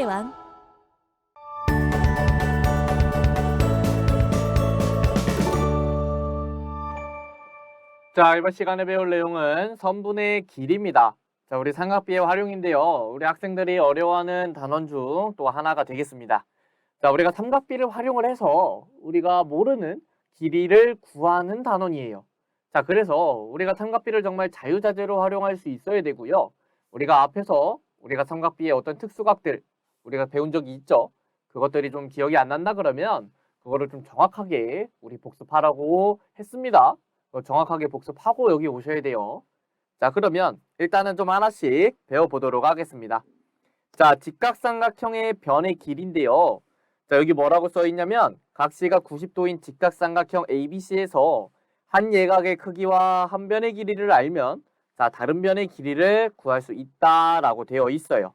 상식의 왕. 자, 이번 시간에 배울 내용은 선분의 길이입니다. 자, 우리 삼각비의 활용인데요. 우리 학생들이 어려워하는 단원 중 또 하나가 되겠습니다. 자, 우리가 삼각비를 활용을 해서 우리가 모르는 길이를 구하는 단원이에요. 자, 그래서 우리가 삼각비를 정말 자유자재로 활용할 수 있어야 되고요. 우리가 앞에서 우리가 삼각비의 어떤 특수각들 우리가 배운 적이 있죠. 그것들이 좀 기억이 안 난다 그러면 그거를 좀 정확하게 우리 복습하라고 했습니다. 정확하게 복습하고 여기 오셔야 돼요. 자, 그러면 일단은 좀 하나씩 배워보도록 하겠습니다. 자, 직각삼각형의 변의 길인데요. 자, 여기 뭐라고 써있냐면 각시각 90도인 직각삼각형 ABC에서 한 예각의 크기와 한 변의 길이를 알면 자, 다른 변의 길이를 구할 수 있다라고 되어 있어요.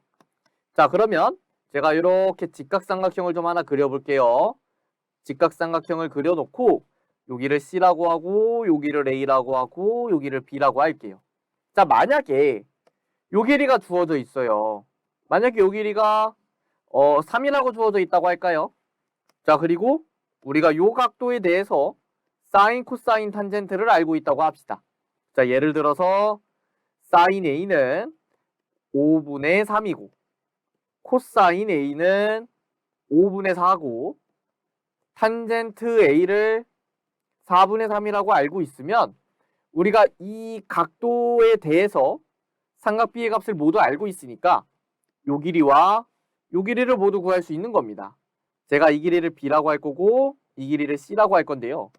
자, 그러면 제가 이렇게 직각삼각형을 좀 하나 그려볼게요. 직각삼각형을 그려놓고 여기를 C라고 하고 여기를 A라고 하고 여기를 B라고 할게요. 자, 만약에 요 길이가 주어져 있어요. 만약에 요 길이가 3이라고 주어져 있다고 할까요? 자, 그리고 우리가 요 각도에 대해서 사인, 코사인, 탄젠트를 알고 있다고 합시다. 자, 예를 들어서 사인 A는 5분의 3이고 코사인 A는 5분의 4고 탄젠트 A를 4분의 3이라고 알고 있으면 우리가 이 각도에 대해서 삼각비의 값을 모두 알고 있으니까 요 길이와 요 길이를 모두 구할 수 있는 겁니다. 제가 이 길이를 B라고 할 거고 이 길이를 C라고 할 건데요.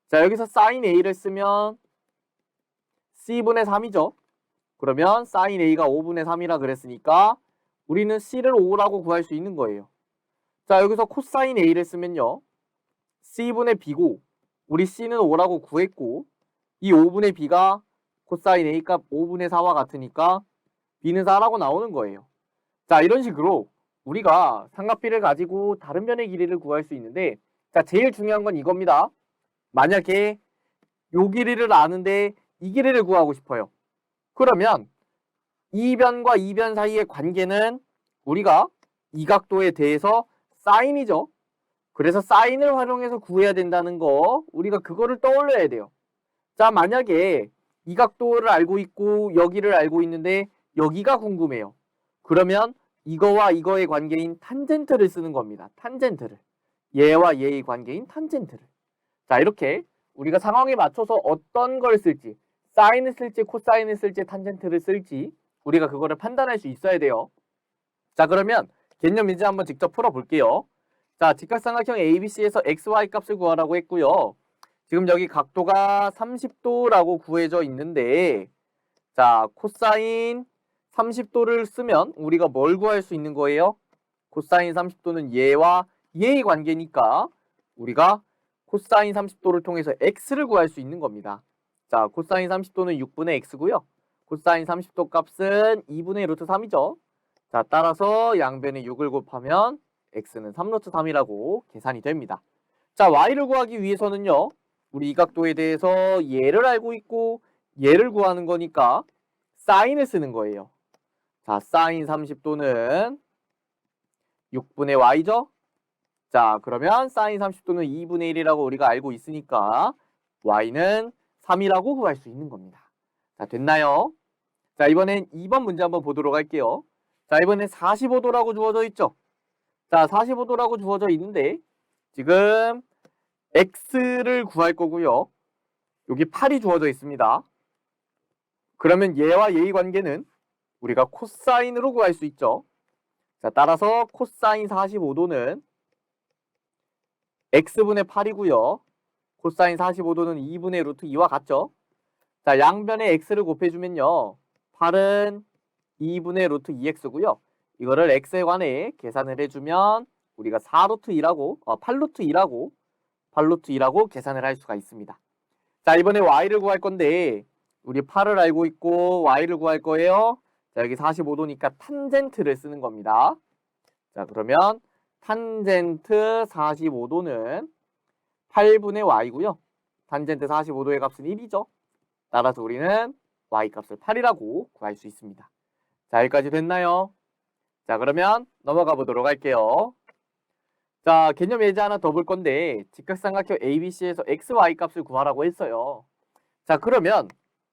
자, 여기서 sin A를 쓰면 C분의 3이죠. 그러면 sin A가 5분의 3이라 그랬으니까 우리는 C를 5라고 구할 수 있는 거예요. 자, 여기서 코사인 A를 쓰면요. C분의 B고 우리 C는 5라고 구했고 이 5분의 B가 코사인 A 값 5분의 4와 같으니까 B는 4라고 나오는 거예요. 자, 이런 식으로 우리가 삼각비를 가지고 다른 변의 길이를 구할 수 있는데 자, 제일 중요한 건 이겁니다. 만약에 요 길이를 아는데 이 길이를 구하고 싶어요. 그러면 이 변과 이 변 사이의 관계는 우리가 이 각도에 대해서 사인이죠. 그래서 사인을 활용해서 구해야 된다는 거 우리가 그거를 떠올려야 돼요. 자, 만약에 이 각도를 알고 있고 여기를 알고 있는데 여기가 궁금해요. 그러면 이거와 이거의 관계인 탄젠트를 쓰는 겁니다. 탄젠트를. 얘와 얘의 관계인 탄젠트를. 자, 이렇게 우리가 상황에 맞춰서 어떤 걸 쓸지 사인을 쓸지 코사인을 쓸지 탄젠트를 쓸지 우리가 그거를 판단할 수 있어야 돼요. 자, 그러면 개념 문제 한번 직접 풀어볼게요. 자, 직각삼각형 ABC에서 XY 값을 구하라고 했고요. 지금 여기 각도가 30도라고 구해져 있는데 자, 코사인 30도를 쓰면 우리가 뭘 구할 수 있는 거예요? 코사인 30도는 얘와 얘의 관계니까 우리가 코사인 30도를 통해서 x를 구할 수 있는 겁니다. 자, 코사인 30도는 6분의 x고요. 코사인 30도 값은 2분의 루트 3이죠. 자, 따라서 양변에 6을 곱하면 x는 3루트 3이라고 계산이 됩니다. 자, y를 구하기 위해서는요. 우리 이 각도에 대해서 얘를 알고 있고 얘를 구하는 거니까 사인을 쓰는 거예요. 자, 사인 30도는 6분의 y죠. 자, 그러면 사인 30도는 2분의 1이라고 우리가 알고 있으니까 y는 3이라고 구할 수 있는 겁니다. 자, 됐나요? 자, 이번엔 2번 문제 한번 보도록 할게요. 자, 이번엔 45도라고 주어져 있죠. 자, 45도라고 주어져 있는데 지금 x를 구할 거고요. 여기 8이 주어져 있습니다. 그러면 얘와 얘의 관계는 우리가 코사인으로 구할 수 있죠. 자, 따라서 코사인 45도는 x분의 8이고요. 코사인 45도는 2분의 루트 2와 같죠. 자, 양변에 x를 곱해주면요. 8은 2분의 루트 2x고요. 이거를 x에 관해 계산을 해주면 우리가 4루트 2라고 8루트 2라고 계산을 할 수가 있습니다. 자, 이번에 y를 구할 건데 우리 8을 알고 있고 y를 구할 거예요. 자, 여기 45도니까 탄젠트를 쓰는 겁니다. 자, 그러면 탄젠트 45도는 8분의 y고요. 탄젠트 45도의 값은 1이죠. 따라서 우리는 y 값을 8이라고 구할 수 있습니다. 자, 여기까지 됐나요? 자, 그러면 넘어가 보도록 할게요. 자, 개념 예제 하나 더 볼 건데 직각삼각형 ABC에서 XY 값을 구하라고 했어요. 자, 그러면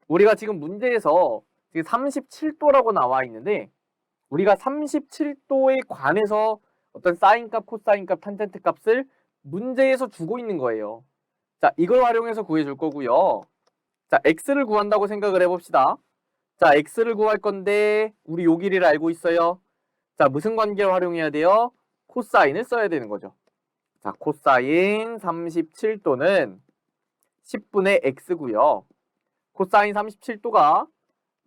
우리가 지금 문제에서 지금 37도라고 나와 있는데 우리가 37도에 관해서 어떤 사인값, 코사인값, 탄젠트 값을 문제에서 주고 있는 거예요. 자, 이걸 활용해서 구해줄 거고요. 자, x를 구한다고 생각을 해봅시다. 자, x를 구할 건데 우리 요 길이를 알고 있어요. 자, 무슨 관계를 활용해야 돼요? 코사인을 써야 되는 거죠. 자, 코사인 37도는 10분의 x고요. 코사인 37도가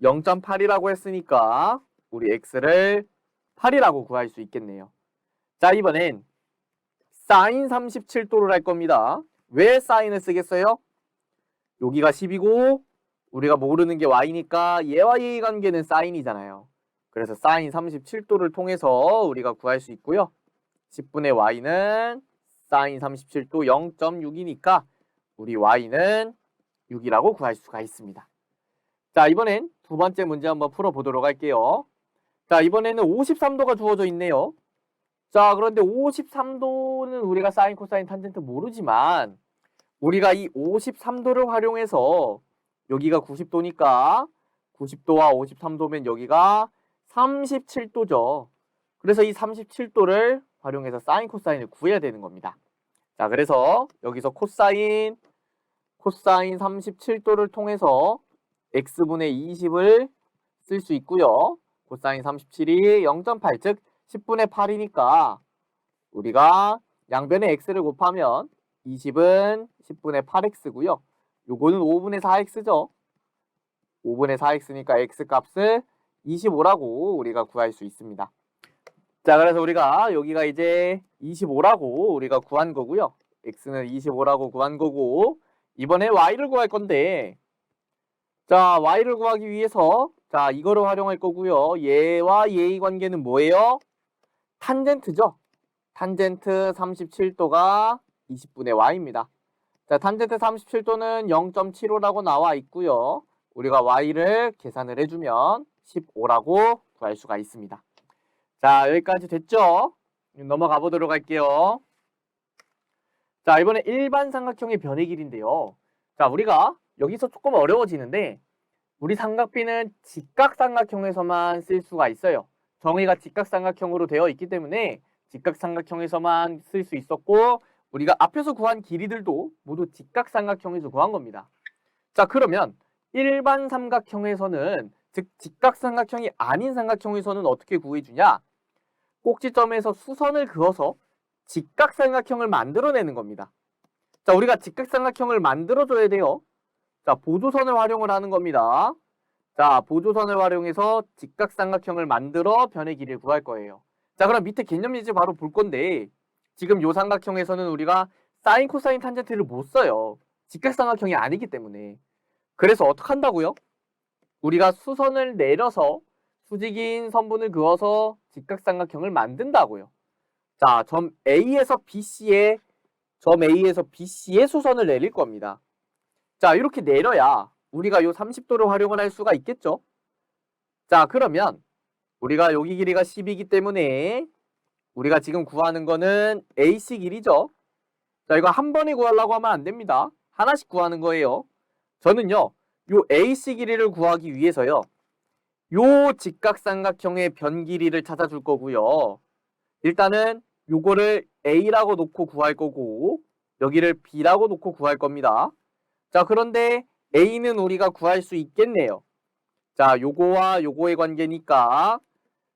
0.8이라고 했으니까 우리 x를 8이라고 구할 수 있겠네요. 자, 이번엔 사인 37도를 할 겁니다. 왜 사인을 쓰겠어요? 여기가 10이고 우리가 모르는 게 y니까 얘와 얘의 관계는 사인이잖아요. 그래서 사인 37도를 통해서 우리가 구할 수 있고요. 10분의 y는 사인 37도 0.6이니까 우리 y는 6이라고 구할 수가 있습니다. 자, 이번엔 두 번째 문제 한번 풀어보도록 할게요. 자, 이번에는 53도가 주어져 있네요. 자, 그런데 53도는 우리가 사인, 코사인, 탄젠트 모르지만 우리가 이 53도를 활용해서 여기가 90도니까 90도와 53도면 여기가 37도죠. 그래서 이 37도를 활용해서 사인, 코사인을 구해야 되는 겁니다. 자, 그래서 여기서 코사인 37도를 통해서 x분의 20을 쓸 수 있고요. 코사인 37이 0.8, 즉 10분의 8이니까 우리가 양변에 x를 곱하면 20은 10분의 8x고요. 요거는 5분의 4x죠. 5분의 4x니까 x값을 25라고 우리가 구할 수 있습니다. 자, 그래서 우리가 여기가 이제 25라고 우리가 구한 거고요. x는 25라고 구한 거고 이번에 y를 구할 건데 자, y를 구하기 위해서 자, 이거를 활용할 거고요. 얘와 얘의 관계는 뭐예요? 탄젠트죠. 탄젠트 37도가 20분의 y입니다. 자, 탄젠트 37도는 0.75라고 나와 있고요. 우리가 y를 계산을 해주면 15라고 구할 수가 있습니다. 자, 여기까지 됐죠? 넘어가 보도록 할게요. 자, 이번에 일반 삼각형의 변의 길인데요. 자, 우리가 여기서 조금 어려워지는데 우리 삼각비는 직각삼각형에서만 쓸 수가 있어요. 정의가 직각삼각형으로 되어 있기 때문에 직각삼각형에서만 쓸 수 있었고 우리가 앞에서 구한 길이들도 모두 직각삼각형에서 구한 겁니다. 자, 그러면 일반 삼각형에서는 즉 직각삼각형이 아닌 삼각형에서는 어떻게 구해주냐? 꼭지점에서 수선을 그어서 직각삼각형을 만들어내는 겁니다. 자, 우리가 직각삼각형을 만들어줘야 돼요. 자, 보조선을 활용을 하는 겁니다. 자, 보조선을 활용해서 직각삼각형을 만들어 변의 길이를 구할 거예요. 자, 그럼 밑에 개념 예제 바로 볼 건데 지금 요 삼각형에서는 우리가 사인, 코사인, 탄젠트를 못 써요. 직각삼각형이 아니기 때문에. 그래서 어떻게 한다고요? 우리가 수선을 내려서 수직인 선분을 그어서 직각삼각형을 만든다고요. 자, 점 A에서 BC에 수선을 내릴 겁니다. 자, 이렇게 내려야 우리가 요 30도를 활용을 할 수가 있겠죠? 자, 그러면 우리가 여기 길이가 10이기 때문에 우리가 지금 구하는 거는 AC 길이죠? 자, 이거 한 번에 구하려고 하면 안 됩니다. 하나씩 구하는 거예요. 저는요, 요 AC 길이를 구하기 위해서요, 요 직각삼각형의 변 길이를 찾아줄 거고요. 일단은 요거를 A라고 놓고 구할 거고 여기를 B라고 놓고 구할 겁니다. 자, 그런데 A는 우리가 구할 수 있겠네요. 자, 요거와 요거의 관계니까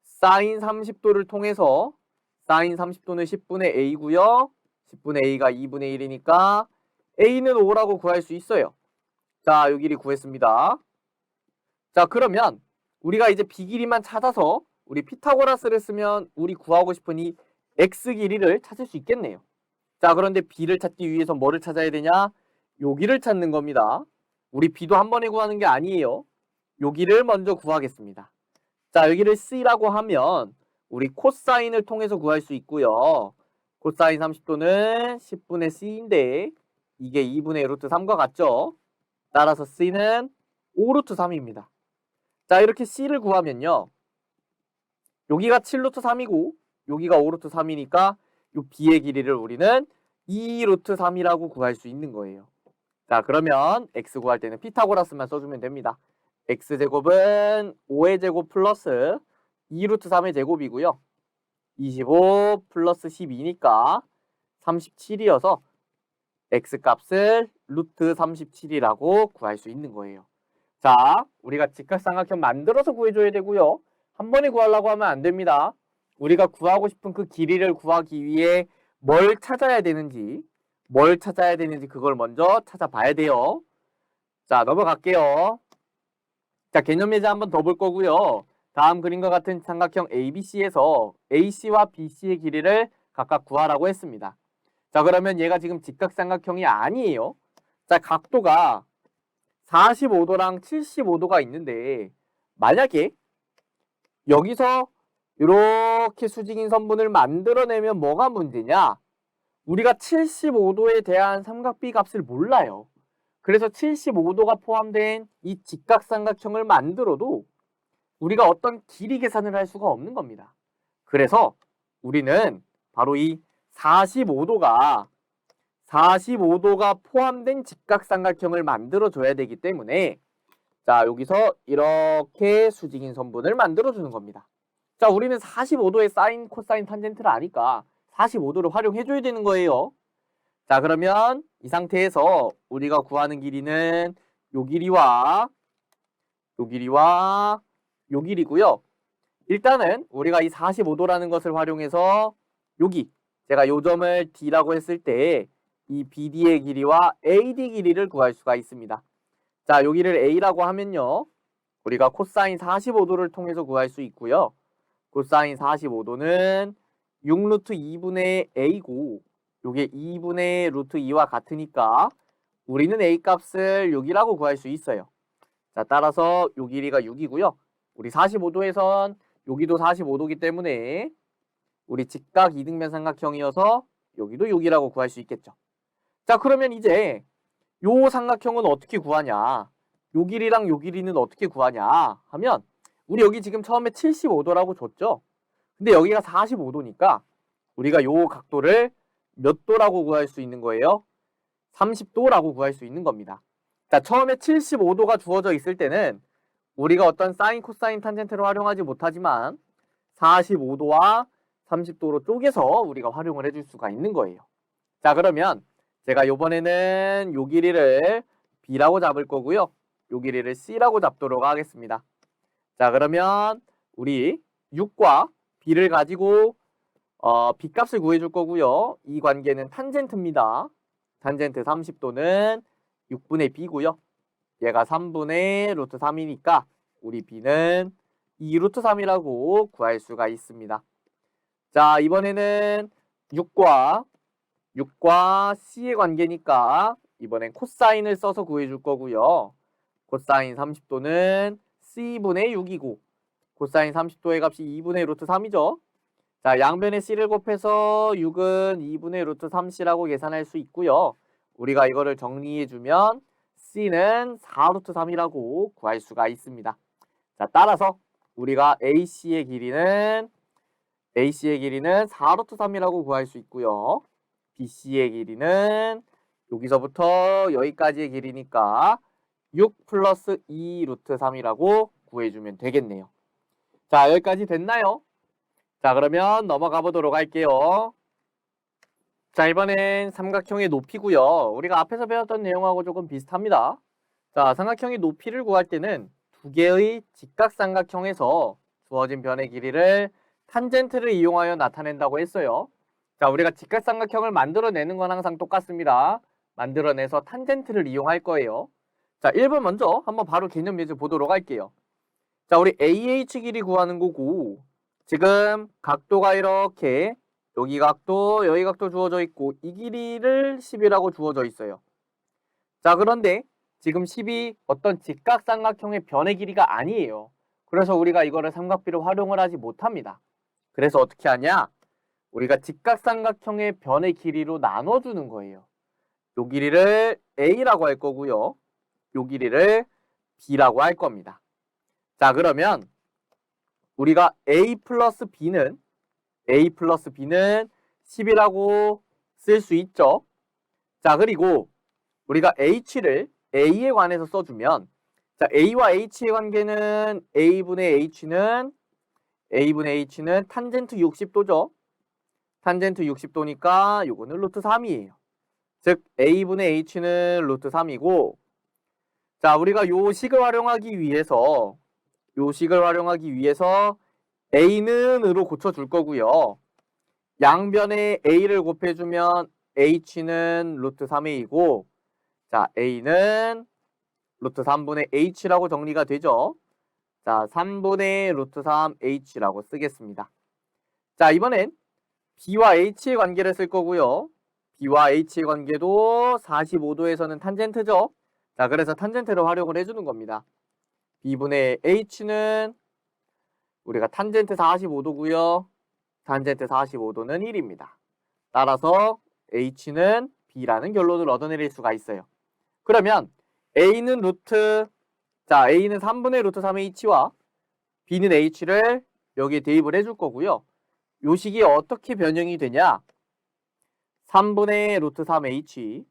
사인 30도를 통해서 사인 30도는 10분의 A고요. 10분의 A가 2분의 1이니까 A는 5라고 구할 수 있어요. 자, 요 길이 구했습니다. 자, 그러면 우리가 이제 B 길이만 찾아서 우리 피타고라스를 쓰면 우리 구하고 싶은 이 X 길이를 찾을 수 있겠네요. 자, 그런데 B를 찾기 위해서 뭐를 찾아야 되냐? 여기를 찾는 겁니다. 우리 B도 한 번에 구하는 게 아니에요. 여기를 먼저 구하겠습니다. 자, 여기를 C라고 하면 우리 코사인을 통해서 구할 수 있고요. 코사인 30도는 10분의 C인데 이게 2분의 루트 3과 같죠? 따라서 C는 5루트 3입니다. 자, 이렇게 C를 구하면요. 여기가 7루트 3이고 여기가 5루트 3이니까 이 b의 길이를 우리는 2루트 3이라고 구할 수 있는 거예요. 자, 그러면 x 구할 때는 피타고라스만 써주면 됩니다. x제곱은 5의 제곱 플러스 2루트 3의 제곱이고요. 25 플러스 12니까 37이어서 x값을 루트 37이라고 구할 수 있는 거예요. 자, 우리가 직각삼각형 만들어서 구해줘야 되고요. 한 번에 구하려고 하면 안 됩니다. 우리가 구하고 싶은 그 길이를 구하기 위해 뭘 찾아야 되는지 그걸 먼저 찾아봐야 돼요. 자, 넘어갈게요. 자, 개념 예제 한번 더 볼 거고요. 다음 그림과 같은 삼각형 ABC에서 AC와 BC의 길이를 각각 구하라고 했습니다. 자, 그러면 얘가 지금 직각삼각형이 아니에요. 자, 각도가 45도랑 75도가 있는데 만약에 여기서 이렇게 수직인 선분을 만들어내면 뭐가 문제냐? 우리가 75도에 대한 삼각비 값을 몰라요. 그래서 75도가 포함된 이 직각삼각형을 만들어도 우리가 어떤 길이 계산을 할 수가 없는 겁니다. 그래서 우리는 바로 이 45도가 포함된 직각삼각형을 만들어줘야 되기 때문에 자, 여기서 이렇게 수직인 선분을 만들어주는 겁니다. 자, 우리는 45도의 사인, 코사인, 탄젠트를 아니까 45도를 활용해줘야 되는 거예요. 자, 그러면 이 상태에서 우리가 구하는 길이는 요 길이와 요 길이고요. 일단은 우리가 이 45도라는 것을 활용해서 여기 제가 요 점을 D라고 했을 때 이 BD의 길이와 AD 길이를 구할 수가 있습니다. 자, 여기를 A라고 하면요. 우리가 코사인 45도를 통해서 구할 수 있고요. 코사인 45도는 6루트 2분의 A고 요게 2분의 루트 2와 같으니까 우리는 A 값을 6이라고 구할 수 있어요. 자, 따라서 요 길이가 6이고요. 우리 45도에선 여기도 45도기 때문에 우리 직각 이등변 삼각형이어서 여기도 6이라고 구할 수 있겠죠. 자, 그러면 이제 요 삼각형은 어떻게 구하냐? 요 길이랑 요 길이는 어떻게 구하냐? 하면 우리 여기 지금 처음에 75도라고 줬죠? 근데 여기가 45도니까 우리가 요 각도를 몇 도라고 구할 수 있는 거예요? 30도라고 구할 수 있는 겁니다. 자, 처음에 75도가 주어져 있을 때는 우리가 어떤 사인, 코사인, 탄젠트를 활용하지 못하지만 45도와 30도로 쪼개서 우리가 활용을 해줄 수가 있는 거예요. 자, 그러면 제가 이번에는 요 길이를 B라고 잡을 거고요. 요 길이를 C라고 잡도록 하겠습니다. 자, 그러면 우리 6과 B를 가지고 B 값을 구해줄 거고요. 이 관계는 탄젠트입니다. 탄젠트 30도는 6분의 B고요. 얘가 3분의 루트 3이니까 우리 B는 2루트 3이라고 구할 수가 있습니다. 자, 이번에는 6과 C의 관계니까 이번엔 코사인을 써서 구해줄 거고요. 코사인 30도는 C분의 6이고 코사인 30도의 값이 2분의 루트 3이죠. 자, 양변에 C를 곱해서 6은 2분의 루트 3C라고 계산할 수 있고요. 우리가 이거를 정리해주면 C는 4루트 3이라고 구할 수가 있습니다. 자, 따라서 우리가 AC의 길이는 4루트 3이라고 구할 수 있고요. BC의 길이는 여기서부터 여기까지의 길이니까 6 플러스 2 루트 3이라고 구해주면 되겠네요. 자, 여기까지 됐나요? 자, 그러면 넘어가 보도록 할게요. 자, 이번엔 삼각형의 높이고요. 우리가 앞에서 배웠던 내용하고 조금 비슷합니다. 자, 삼각형의 높이를 구할 때는 두 개의 직각삼각형에서 주어진 변의 길이를 탄젠트를 이용하여 나타낸다고 했어요. 자, 우리가 직각삼각형을 만들어내는 건 항상 똑같습니다. 만들어내서 탄젠트를 이용할 거예요. 자, 1번 먼저 한번 바로 개념 예제 보도록 할게요. 자, 우리 AH 길이 구하는 거고 지금 각도가 이렇게 여기 각도, 여기 각도 주어져 있고 이 길이를 10이라고 주어져 있어요. 자, 그런데 지금 10이 어떤 직각삼각형의 변의 길이가 아니에요. 그래서 우리가 이거를 삼각비로 활용을 하지 못합니다. 그래서 어떻게 하냐? 우리가 직각삼각형의 변의 길이로 나눠주는 거예요. 요 길이를 A라고 할 거고요. 요 길이를 B라고 할 겁니다. 자, 그러면 우리가 A 플러스 B는 10이라고 쓸 수 있죠. 자, 그리고 우리가 H를 A에 관해서 써주면, 자, A와 H의 관계는 A분의 H는 탄젠트 60도죠. 탄젠트 60도니까 요거는 루트 3이에요. 즉 A분의 H는 루트 3이고, 자, 우리가 요 식을 활용하기 위해서 A는으로 고쳐줄 거고요. 양변에 A를 곱해주면 H는 루트 3A이고, 자, A는 루트 3분의 H라고 정리가 되죠. 자, 3분의 루트 3H라고 쓰겠습니다. 자, 이번엔 B와 H의 관계를 쓸 거고요. B와 H의 관계도 45도에서는 탄젠트죠. 자, 그래서 탄젠트를 활용을 해주는 겁니다. B분의 H는 우리가 탄젠트 45도고요. 탄젠트 45도는 1입니다. 따라서 H는 B라는 결론을 얻어내릴 수가 있어요. 그러면 A는 3분의 루트 3H와 B는 H를 여기에 대입을 해줄 거고요. 요 식이 어떻게 변형이 되냐? 3분의 루트 3H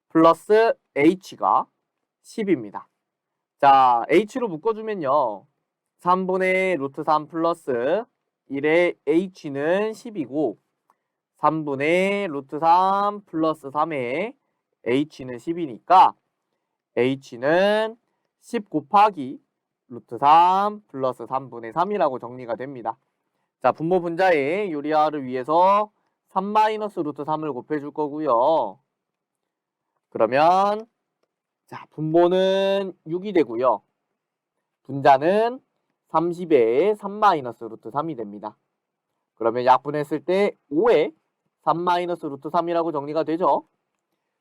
플러스 H가 10입니다. 자, H로 묶어주면요. 3분의 루트 3 플러스 1의 H는 10이고 3분의 루트 3 플러스 3의 H는 10이니까 H는 10 곱하기 루트 3 플러스 3분의 3이라고 정리가 됩니다. 자, 분모 분자의 유리화를 위해서 3 마이너스 루트 3을 곱해줄 거고요. 그러면 자, 분모는 6이 되고요. 분자는 30에 3 마이너스 루트 3이 됩니다. 그러면 약분했을 때 5에 3 마이너스 루트 3이라고 정리가 되죠.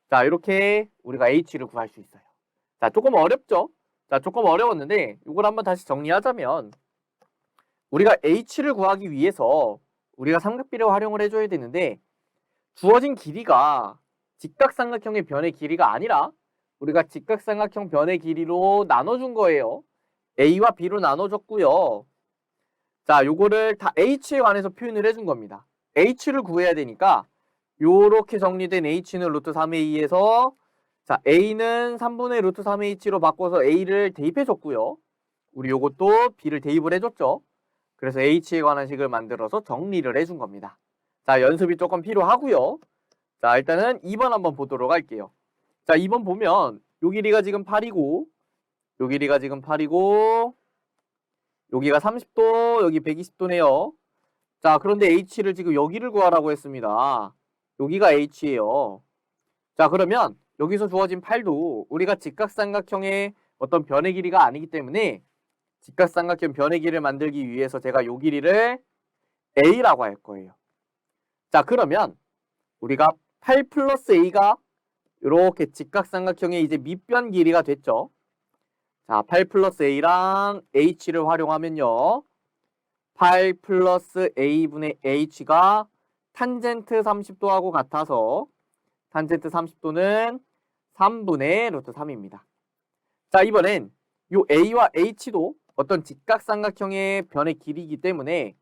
자, 이렇게 우리가 H를 구할 수 있어요. 자, 조금 어렵죠? 자, 조금 어려웠는데 이걸 한번 다시 정리하자면 우리가 H를 구하기 위해서 우리가 삼각비를 활용을 해줘야 되는데 주어진 길이가 직각삼각형의 변의 길이가 아니라 우리가 직각삼각형 변의 길이로 나눠준 거예요. A와 B로 나눠줬고요. 자, 요거를 다 H에 관해서 표현을 해준 겁니다. H를 구해야 되니까 요렇게 정리된 H는 루트 3A에서 자, A는 3분의 루트 3H로 바꿔서 A를 대입해줬고요. 우리 요것도 B를 대입을 해줬죠. 그래서 H에 관한 식을 만들어서 정리를 해준 겁니다. 자, 연습이 조금 필요하고요. 자, 일단은 2번 한번 보도록 할게요. 자, 2번 보면 요 길이가 지금 8이고 요 길이가 지금 8이고 여기가 30도, 여기 120도네요. 자, 그런데 H를 지금 여기를 구하라고 했습니다. 여기가 H예요. 자, 그러면 여기서 주어진 8도 우리가 직각삼각형의 어떤 변의 길이가 아니기 때문에 직각삼각형 변의 길이를 만들기 위해서 제가 요 길이를 A라고 할 거예요. 자, 그러면 우리가 8 플러스 A가 이렇게 직각삼각형의 이제 밑변 길이가 됐죠. 자, 8 플러스 A랑 H를 활용하면요. 8 플러스 A분의 H가 탄젠트 30도하고 같아서 탄젠트 30도는 3분의 루트 3입니다. 자, 이번엔 요 A와 H도 어떤 직각삼각형의 변의 길이이기 때문에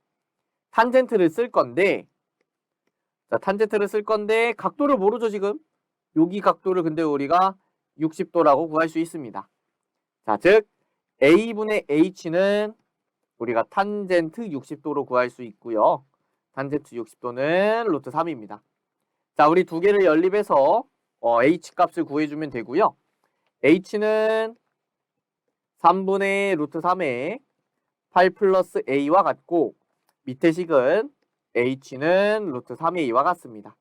탄젠트를 쓸 건데 자, 탄젠트를 쓸 건데 각도를 모르죠, 지금? 여기 각도를 근데 우리가 60도라고 구할 수 있습니다. 자, 즉 A분의 H는 우리가 탄젠트 60도로 구할 수 있고요. 탄젠트 60도는 루트 3입니다. 자, 우리 두 개를 연립해서 H 값을 구해주면 되고요. H는 3분의 루트 3의 8 플러스 A와 같고 밑에 식은 H는 루트 3A와 같습니다.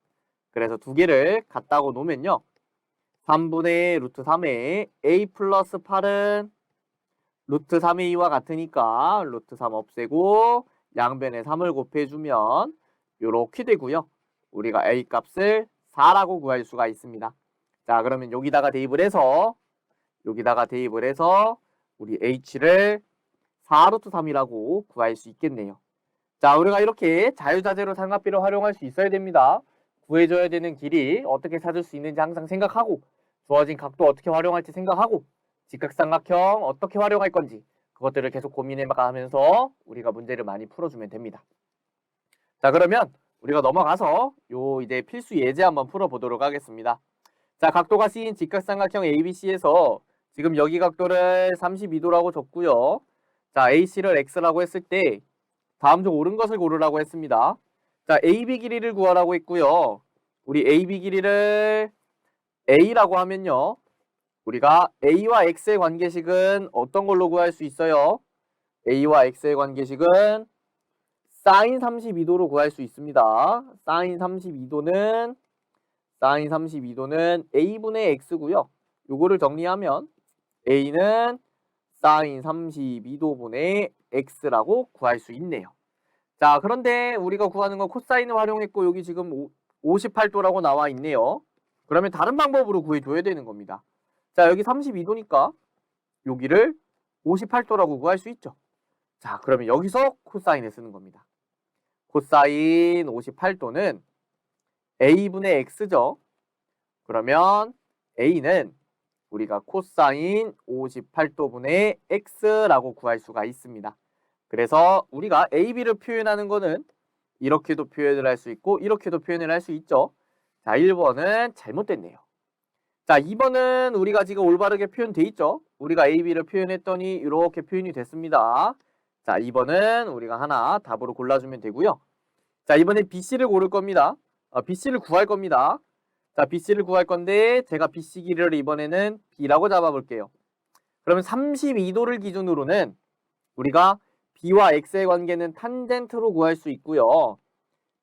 그래서 두 개를 같다고 놓으면요. 3분의 루트 3의 A 플러스 8은 루트 3A와 같으니까 루트 3 없애고 양변에 3을 곱해주면 이렇게 되고요. 우리가 A 값을 4라고 구할 수가 있습니다. 자, 그러면 여기다가 대입을 해서 우리 H를 4루트 3이라고 구할 수 있겠네요. 자, 우리가 이렇게 자유자재로 삼각비를 활용할 수 있어야 됩니다. 구해줘야 되는 길이 어떻게 찾을 수 있는지 항상 생각하고 주어진 각도 어떻게 활용할지 생각하고 직각삼각형 어떻게 활용할 건지 그것들을 계속 고민해가면서 우리가 문제를 많이 풀어주면 됩니다. 자, 그러면 우리가 넘어가서 요 이제 필수 예제 한번 풀어보도록 하겠습니다. 자, 각도가 C인 직각삼각형 ABC에서 지금 여기 각도를 32도라고 줬고요. 자, AC를 X라고 했을 때 다음 중 옳은 것을 고르라고 했습니다. 자, AB 길이를 구하라고 했고요. 우리 AB 길이를 A라고 하면요. 우리가 A와 X의 관계식은 어떤 걸로 구할 수 있어요? A와 X의 관계식은 sin 32도로 구할 수 있습니다. sin 32도는 A분의 X고요. 요거를 정리하면 A는 sin 32도분의 X라고 구할 수 있네요. 자, 그런데 우리가 구하는 건 코사인을 활용했고 여기 지금 58도라고 나와 있네요. 그러면 다른 방법으로 구해줘야 되는 겁니다. 자, 여기 32도니까 여기를 58도라고 구할 수 있죠. 자, 그러면 여기서 코사인을 쓰는 겁니다. 코사인 58도는 A분의 X죠. 그러면 A는 우리가 코사인 58도분의 X라고 구할 수가 있습니다. 그래서 우리가 AB를 표현하는 거는 이렇게도 표현을 할 수 있고 이렇게도 표현을 할 수 있죠. 자, 1번은 잘못됐네요. 자, 2번은 우리가 지금 올바르게 표현돼 있죠. 우리가 AB를 표현했더니 이렇게 표현이 됐습니다. 자, 2번은 우리가 하나 답으로 골라주면 되고요. 자, 이번에 BC를 고를 겁니다. BC를 구할 겁니다. 자, BC를 구할 건데 제가 BC 길이를 이번에는 B라고 잡아볼게요. 그러면 32도를 기준으로는 우리가 B와 X의 관계는 탄젠트로 구할 수 있고요.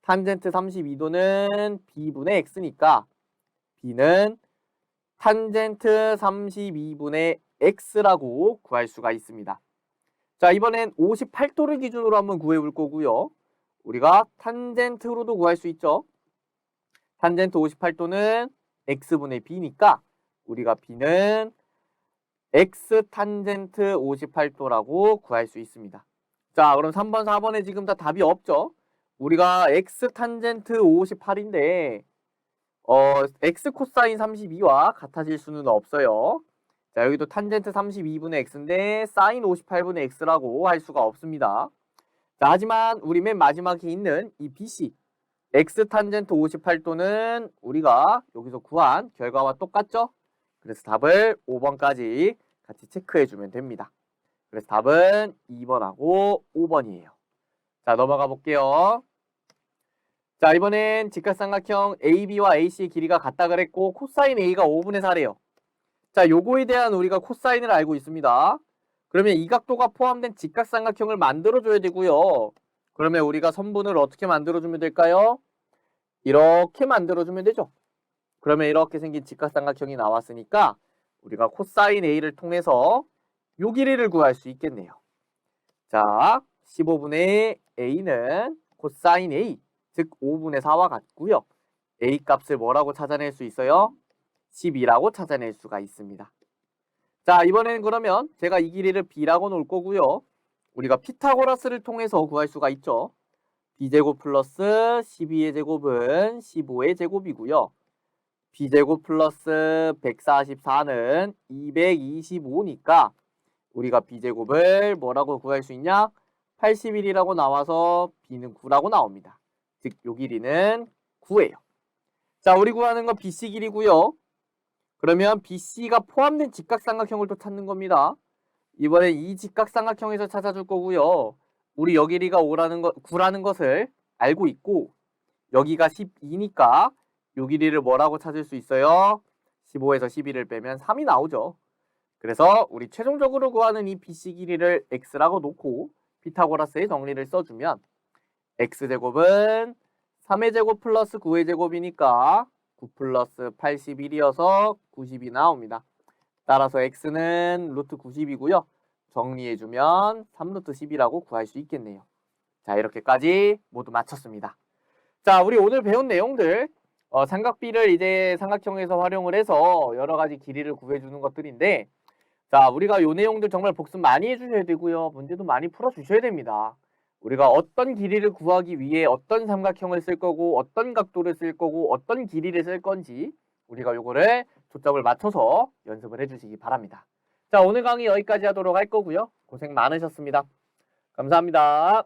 탄젠트 32도는 B분의 X니까 B는 탄젠트 32분의 X라고 구할 수가 있습니다. 자, 이번엔 58도를 기준으로 한번 구해볼 거고요. 우리가 탄젠트로도 구할 수 있죠. 탄젠트 58도는 X분의 B니까 우리가 B는 X 탄젠트 58도라고 구할 수 있습니다. 자, 그럼 3번, 4번에 지금 다 답이 없죠? 우리가 X 탄젠트 58인데 X 코사인 32와 같아질 수는 없어요. 자, 여기도 탄젠트 32분의 X인데 사인 58분의 X라고 할 수가 없습니다. 자, 하지만 우리 맨 마지막에 있는 이 BC X 탄젠트 58도는 우리가 여기서 구한 결과와 똑같죠? 그래서 답을 5번까지 같이 체크해주면 됩니다. 그래서 답은 2번하고 5번이에요. 자, 넘어가 볼게요. 자, 이번엔 직각삼각형 AB와 AC의 길이가 같다 그랬고 코사인 A가 5분의 4래요. 자, 요거에 대한 우리가 코사인을 알고 있습니다. 그러면 이 각도가 포함된 직각삼각형을 만들어줘야 되고요. 그러면 우리가 선분을 어떻게 만들어주면 될까요? 이렇게 만들어주면 되죠. 그러면 이렇게 생긴 직각삼각형이 나왔으니까 우리가 코사인 A를 통해서 요 길이를 구할 수 있겠네요. 자, 15분의 A는 코사인 A, 즉 5분의 4와 같고요. A 값을 뭐라고 찾아낼 수 있어요? 12라고 찾아낼 수가 있습니다. 자, 이번에는 그러면 제가 이 길이를 B라고 놓을 거고요. 우리가 피타고라스를 통해서 구할 수가 있죠. B제곱 플러스 12의 제곱은 15의 제곱이고요. B제곱 플러스 144는 225니까 우리가 B제곱을 뭐라고 구할 수 있냐? 81이라고 나와서 B는 9라고 나옵니다. 즉, 요 길이는 9예요. 자, 우리 구하는 건 BC 길이고요. 그러면 BC가 포함된 직각삼각형을 또 찾는 겁니다. 이번엔 이 직각삼각형에서 찾아줄 거고요. 우리 여 길이가 9라는 것을 알고 있고 여기가 12니까 요 길이를 뭐라고 찾을 수 있어요? 15에서 12를 빼면 3이 나오죠. 그래서 우리 최종적으로 구하는 이 BC 길이를 X라고 놓고 피타고라스의 정리를 써주면 X제곱은 3의 제곱 플러스 9의 제곱이니까 9 플러스 81이어서 90이 나옵니다. 따라서 X는 루트 90이고요. 정리해주면 3루트 10이라고 구할 수 있겠네요. 자, 이렇게까지 모두 마쳤습니다. 자, 우리 오늘 배운 내용들 삼각비를 이제 삼각형에서 활용을 해서 여러 가지 길이를 구해주는 것들인데 자, 우리가 요 내용들 정말 복습 많이 해주셔야 되고요. 문제도 많이 풀어주셔야 됩니다. 우리가 어떤 길이를 구하기 위해 어떤 삼각형을 쓸 거고 어떤 각도를 쓸 거고 어떤 길이를 쓸 건지 우리가 요거를 초점을 맞춰서 연습을 해주시기 바랍니다. 자, 오늘 강의 여기까지 하도록 할 거고요. 고생 많으셨습니다. 감사합니다.